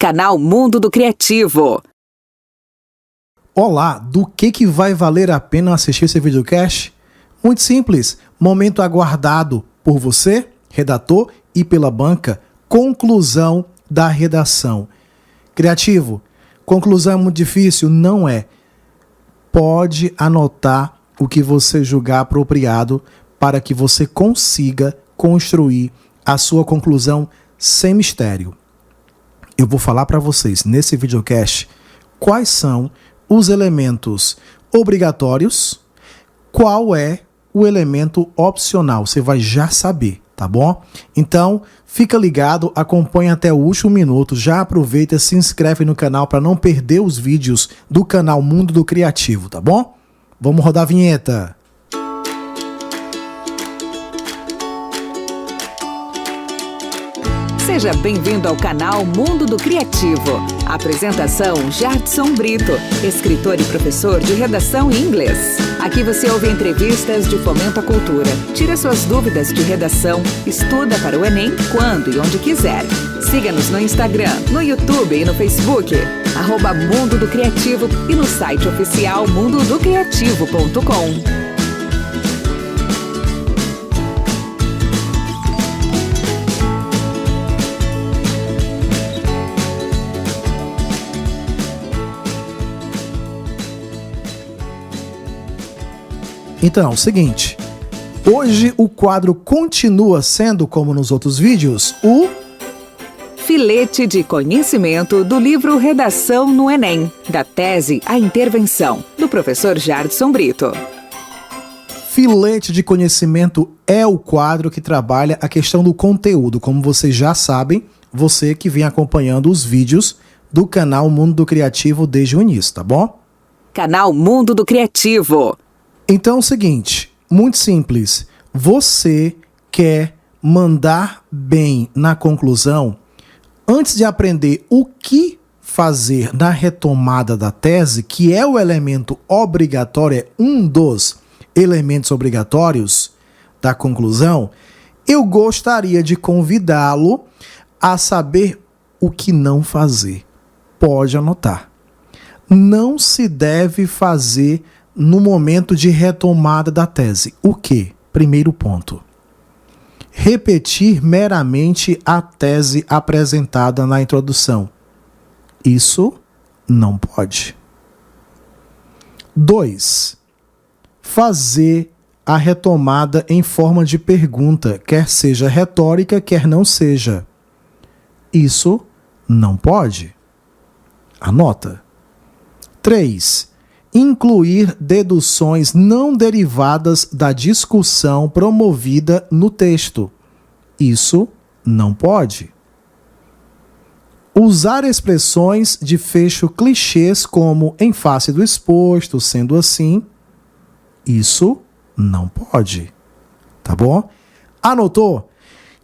Canal Mundo do Criativo. Olá, do que vai valer a pena assistir esse videocast? Muito simples, momento aguardado por você, redator, e pela banca, conclusão da redação. Criativo, conclusão é muito difícil? Não é. Pode anotar o que você julgar apropriado para que você consiga construir a sua conclusão sem mistério. Eu vou falar para vocês nesse videocast quais são os elementos obrigatórios, qual é o elemento opcional. Você vai já saber, tá bom? Então, fica ligado, acompanha até o último minuto, já aproveita e se inscreve no canal para não perder os vídeos do canal Mundo do Criativo, tá bom? Vamos rodar a vinheta. Seja bem-vindo ao canal Mundo do Criativo. Apresentação Jardson Brito, escritor e professor de redação em inglês. Aqui você ouve entrevistas de fomento à cultura, tira suas dúvidas de redação, estuda para o Enem quando e onde quiser. Siga-nos no Instagram, no YouTube e no Facebook, @Mundo do Criativo e no site oficial mundodocriativo.com. Então, é o seguinte, hoje o quadro continua sendo, como nos outros vídeos, o Filete de conhecimento do livro Redação no Enem, da tese à intervenção, do professor Jardson Brito. Filete de conhecimento é o quadro que trabalha a questão do conteúdo, como vocês já sabem, você que vem acompanhando os vídeos do canal Mundo do Criativo desde o início, tá bom? Canal Mundo do Criativo. Então é o seguinte, muito simples, você quer mandar bem na conclusão, antes de aprender o que fazer na retomada da tese, que é o elemento obrigatório, é um dos elementos obrigatórios da conclusão, eu gostaria de convidá-lo a saber o que não fazer. Pode anotar. Não se deve fazer no momento de retomada da tese. O quê? Primeiro ponto. Repetir meramente a tese apresentada na introdução. Isso não pode. 2. Fazer a retomada em forma de pergunta, quer seja retórica, quer não seja. Isso não pode. Anota. 3. Incluir deduções não derivadas da discussão promovida no texto. Isso não pode. Usar expressões de fecho clichês como em face do exposto, sendo assim. Isso não pode. Tá bom? Anotou?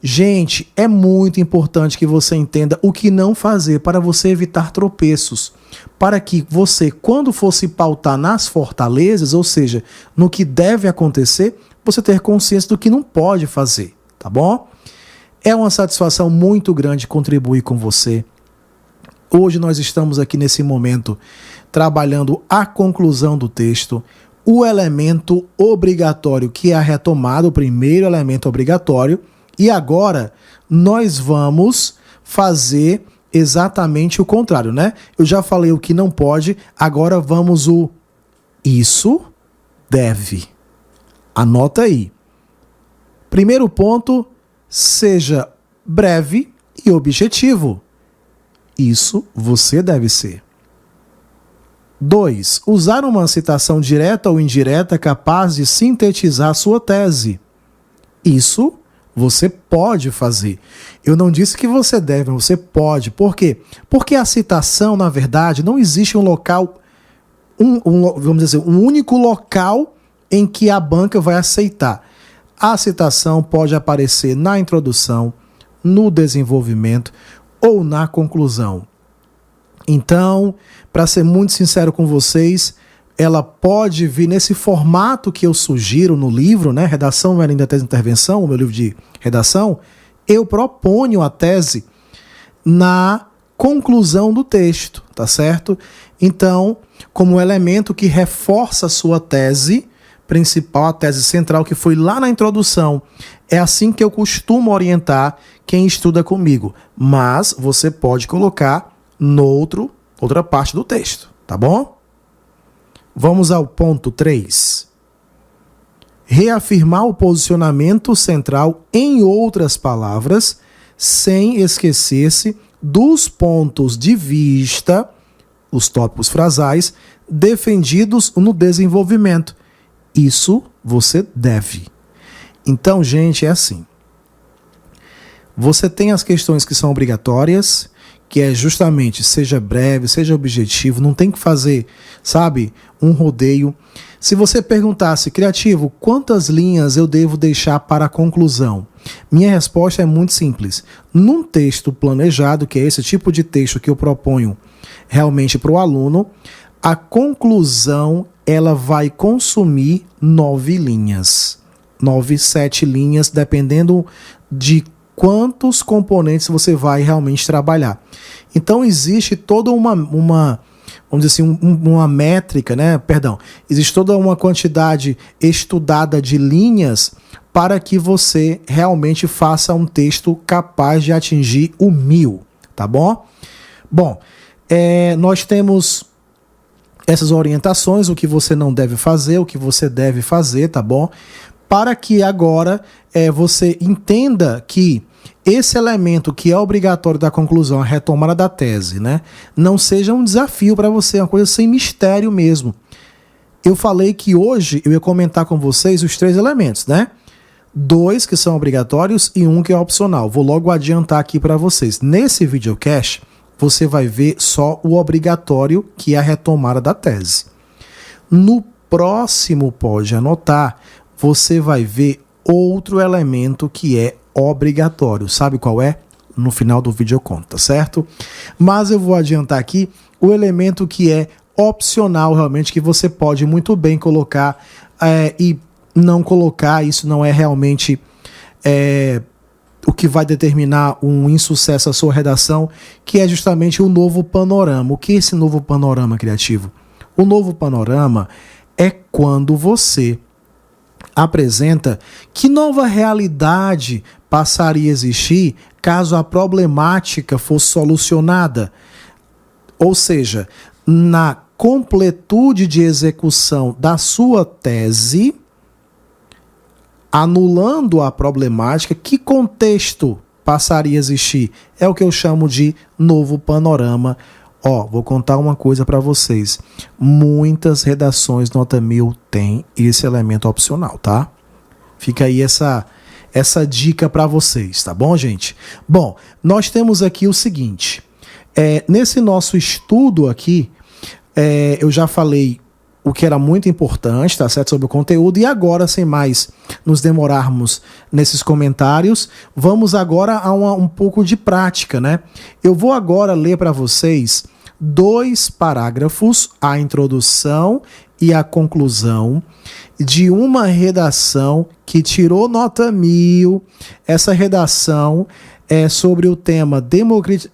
Gente, é muito importante que você entenda o que não fazer para você evitar tropeços. Para que você, quando for se pautar nas fortalezas, ou seja, no que deve acontecer, você ter consciência do que não pode fazer, tá bom? É uma satisfação muito grande contribuir com você. Hoje nós estamos aqui nesse momento trabalhando a conclusão do texto, o elemento obrigatório, que é a retomada, o primeiro elemento obrigatório, e agora nós vamos fazer exatamente o contrário, né? Eu já falei o que não pode, agora vamos o isso deve. Anota aí. Primeiro ponto, seja breve e objetivo. Isso você deve ser. 2. Usar uma citação direta ou indireta capaz de sintetizar sua tese. Isso você pode fazer. Eu não disse que você deve, mas você pode. Por quê? Porque a citação, na verdade, não existe um local, vamos dizer, um único local em que a banca vai aceitar. A citação pode aparecer na introdução, no desenvolvimento ou na conclusão. Então, para ser muito sincero com vocês, ela pode vir nesse formato que eu sugiro no livro, né? Redação não é ainda tese de intervenção, o meu livro de redação. Eu proponho a tese na conclusão do texto, tá certo? Então, como elemento que reforça a sua tese principal, a tese central que foi lá na introdução. É assim que eu costumo orientar quem estuda comigo. Mas você pode colocar outra parte do texto, tá bom? Vamos ao ponto 3. Reafirmar o posicionamento central, em outras palavras, sem esquecer-se dos pontos de vista, os tópicos frasais, defendidos no desenvolvimento. Isso você deve. Então, gente, é assim. Você tem as questões que são obrigatórias, que é justamente, seja breve, seja objetivo, não tem que fazer, sabe, um rodeio. Se você perguntasse, criativo, quantas linhas eu devo deixar para a conclusão? Minha resposta é muito simples. Num texto planejado, que é esse tipo de texto que eu proponho realmente para o aluno, a conclusão ela vai consumir 9 linhas. 9, 7 linhas, dependendo de quantos componentes você vai realmente trabalhar. Então existe toda uma vamos dizer assim, uma métrica, né? Perdão, existe toda uma quantidade estudada de linhas para que você realmente faça um texto capaz de atingir o 1000, tá bom? Bom, nós temos essas orientações, o que você não deve fazer, o que você deve fazer, tá bom? Para que agora você entenda que esse elemento que é obrigatório da conclusão, a retomada da tese, né, não seja um desafio para você, uma coisa sem mistério mesmo. Eu falei que hoje eu ia comentar com vocês os 3 elementos, né? 2 que são obrigatórios e 1 que é opcional. Vou logo adiantar aqui para vocês. Nesse videocast, você vai ver só o obrigatório, que é a retomada da tese. No próximo, pode anotar, você vai ver outro elemento que é obrigatório. Sabe qual é? No final do vídeo eu conto, tá certo? Mas eu vou adiantar aqui o elemento que é opcional, realmente, que você pode muito bem colocar e não colocar. Isso não é realmente o que vai determinar um insucesso à sua redação, que é justamente o novo panorama. O que é esse novo panorama criativo? O novo panorama é quando você apresenta que nova realidade passaria a existir caso a problemática fosse solucionada. Ou seja, na completude de execução da sua tese, anulando a problemática, que contexto passaria a existir? É o que eu chamo de novo panorama. Vou contar uma coisa para vocês. Muitas redações nota 1000 têm esse elemento opcional, tá? Fica aí essa dica para vocês, tá bom, gente? Bom, nós temos aqui o seguinte. Nesse nosso estudo aqui, eu já falei o que era muito importante, tá certo, sobre o conteúdo, e agora, sem mais nos demorarmos nesses comentários, vamos agora a um pouco de prática, né? Eu vou agora ler para vocês 2 parágrafos, a introdução e a conclusão, de uma redação que tirou nota 1000. Essa redação é sobre o tema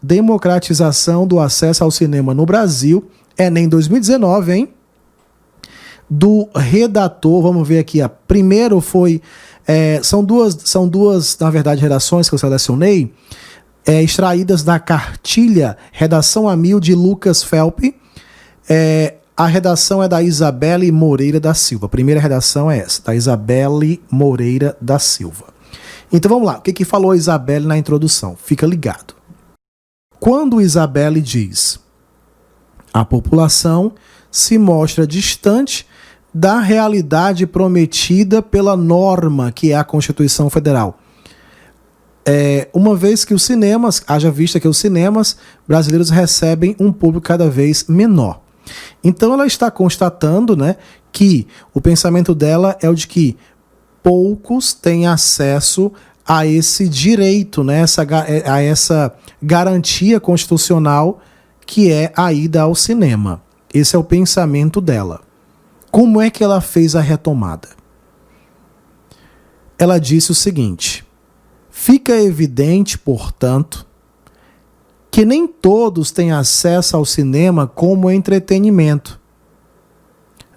democratização do acesso ao cinema no Brasil, Enem 2019, hein? Do redator, vamos ver aqui, primeiro foi, são duas, na verdade, redações que eu selecionei, extraídas da cartilha Redação a 1000 de Lucas Felpe. A redação é da Isabelle Moreira da Silva. A primeira redação é essa, da Isabelle Moreira da Silva. Então vamos lá, o que falou a Isabelle na introdução? Fica ligado. Quando Isabelle diz: a população se mostra distante da realidade prometida pela norma que é a Constituição Federal. Uma vez que os cinemas, haja vista que os cinemas brasileiros recebem um público cada vez menor. Então ela está constatando, né, que o pensamento dela é o de que poucos têm acesso a esse direito, né, a essa garantia constitucional que é a ida ao cinema. Esse é o pensamento dela. Como é que ela fez a retomada? Ela disse o seguinte: fica evidente, portanto, que nem todos têm acesso ao cinema como entretenimento.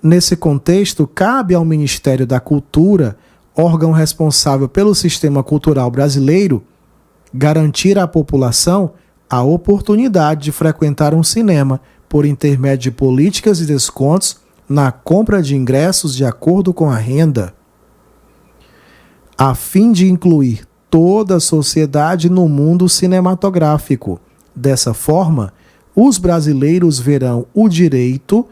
Nesse contexto, cabe ao Ministério da Cultura, órgão responsável pelo sistema cultural brasileiro, garantir à população a oportunidade de frequentar um cinema por intermédio de políticas e descontos na compra de ingressos de acordo com a renda, a fim de incluir toda a sociedade no mundo cinematográfico. Dessa forma, os brasileiros verão o direito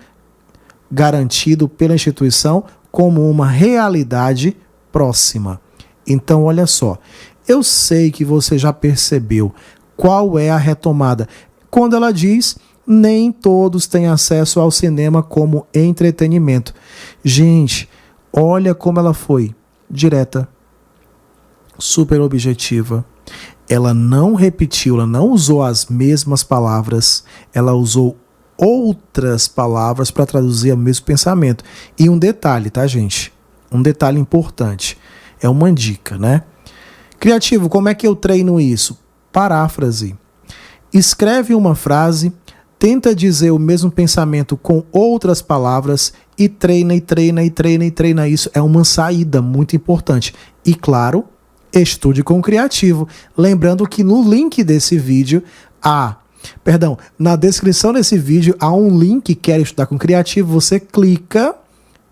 garantido pela instituição como uma realidade próxima. Então, olha só, eu sei que você já percebeu qual é a retomada. Quando ela diz, nem todos têm acesso ao cinema como entretenimento. Gente, olha como ela foi direta, super objetiva. Ela não repetiu, ela não usou as mesmas palavras, ela usou outras palavras para traduzir o mesmo pensamento. E um detalhe, tá, gente? Um detalhe importante. É uma dica, né? Criativo, como é que eu treino isso? Paráfrase. Escreve uma frase, tenta dizer o mesmo pensamento com outras palavras e treina, e treina, e treina, e treina. Isso é uma saída muito importante. E claro, estude com o Criativo. Lembrando que no link desse vídeo, na descrição desse vídeo há um link, quer estudar com o Criativo, você clica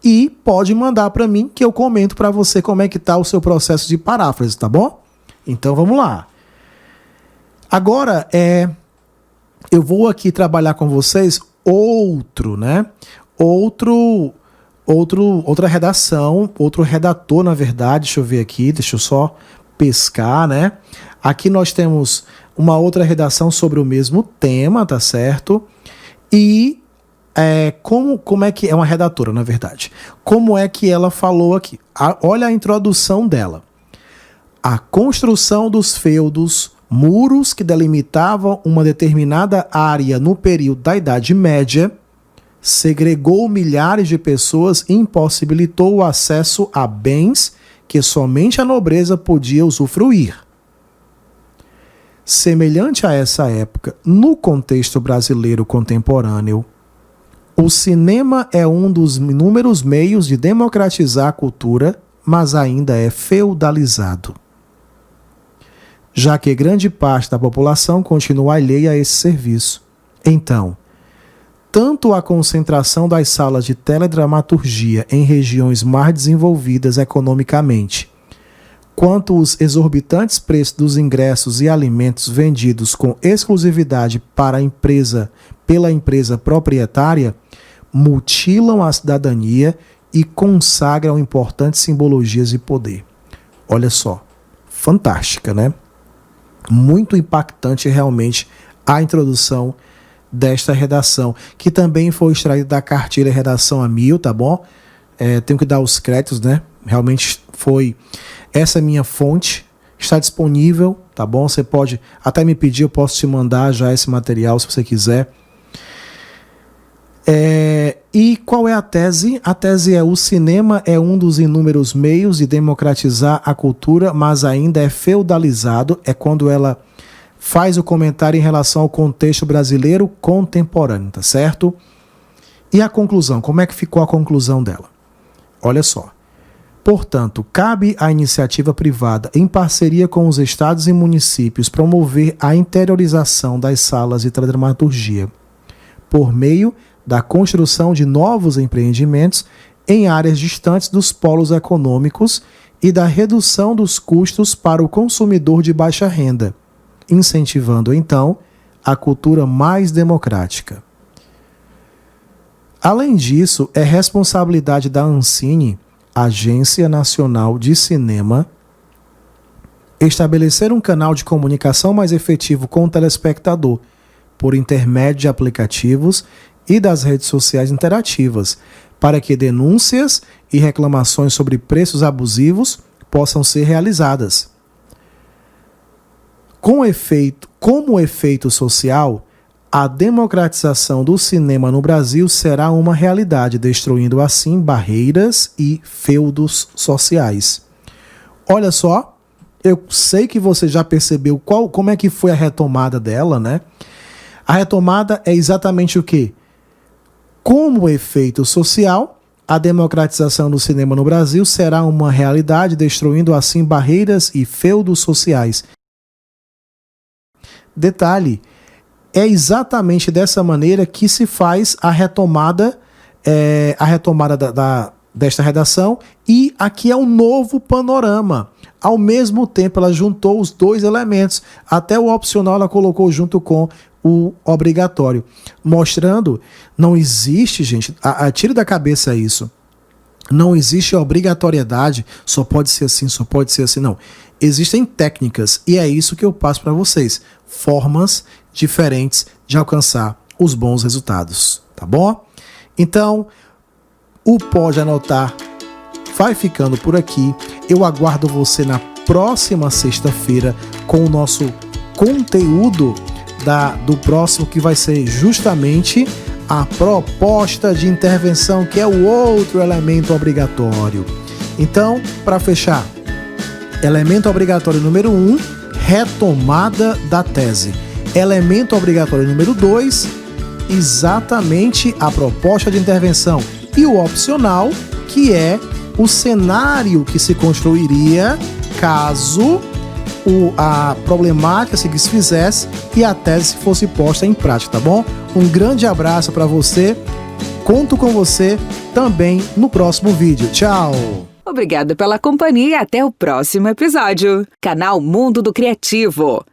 e pode mandar para mim que eu comento para você como é que tá o seu processo de paráfrase, tá bom? Então vamos lá. Agora eu vou aqui trabalhar com vocês outra redação, outro redator, na verdade. Deixa eu ver aqui, deixa eu só pescar, né? Aqui nós temos uma outra redação sobre o mesmo tema, tá certo? E como é que é uma redatora, na verdade? Como é que ela falou aqui? Olha a introdução dela. A construção dos feudos, muros que delimitavam uma determinada área no período da Idade Média, segregou milhares de pessoas e impossibilitou o acesso a bens que somente a nobreza podia usufruir. Semelhante a essa época, no contexto brasileiro contemporâneo, o cinema é um dos inúmeros meios de democratizar a cultura, mas ainda é feudalizado, já que grande parte da população continua alheia a esse serviço. Então, tanto a concentração das salas de teledramaturgia em regiões mais desenvolvidas economicamente, quanto os exorbitantes preços dos ingressos e alimentos vendidos com exclusividade pela empresa proprietária, mutilam a cidadania e consagram importantes simbologias de poder. Olha só, fantástica, né? Muito impactante realmente a introdução desta redação, que também foi extraída da cartilha Redação a 1000, tá bom? Tenho que dar os créditos, né? Realmente foi essa minha fonte, está disponível, tá bom? Você pode até me pedir, eu posso te mandar já esse material se você quiser. E qual é a tese? A tese é: o cinema é um dos inúmeros meios de democratizar a cultura, mas ainda é feudalizado. É quando ela faz o comentário em relação ao contexto brasileiro contemporâneo, tá certo? E a conclusão, como é que ficou a conclusão dela? Olha só. Portanto, cabe à iniciativa privada, em parceria com os estados e municípios, promover a interiorização das salas de teledramaturgia, por meio da construção de novos empreendimentos em áreas distantes dos polos econômicos e da redução dos custos para o consumidor de baixa renda, incentivando, então, a cultura mais democrática. Além disso, é responsabilidade da Ancine, Agência Nacional de Cinema, estabelecer um canal de comunicação mais efetivo com o telespectador, por intermédio de aplicativos e das redes sociais interativas, para que denúncias e reclamações sobre preços abusivos possam ser realizadas. Como efeito social, a democratização do cinema no Brasil será uma realidade, destruindo assim barreiras e feudos sociais. Olha só, eu sei que você já percebeu como é que foi a retomada dela, né? A retomada é exatamente o quê? Como efeito social, a democratização do cinema no Brasil será uma realidade, destruindo assim barreiras e feudos sociais. Detalhe, é exatamente dessa maneira que se faz a retomada desta redação, e aqui é um novo panorama. Ao mesmo tempo, ela juntou os dois elementos, até o opcional ela colocou junto com o obrigatório, mostrando, não existe, gente, tire da cabeça isso, não existe obrigatoriedade, só pode ser assim, não. Existem técnicas, e é isso que eu passo para vocês, formas diferentes de alcançar os bons resultados, tá bom? Então, o Pode Anotar vai ficando por aqui. Eu aguardo você na próxima sexta-feira com o nosso conteúdo do próximo, que vai ser justamente a proposta de intervenção, que é o outro elemento obrigatório. Então, para fechar, elemento obrigatório número 1, retomada da tese. Elemento obrigatório número 2, exatamente a proposta de intervenção. E o opcional, que é o cenário que se construiria caso a problemática se desfizesse e a tese fosse posta em prática, tá bom? Um grande abraço para você. Conto com você também no próximo vídeo. Tchau! Obrigado pela companhia e até o próximo episódio. Canal Mundo do Criativo.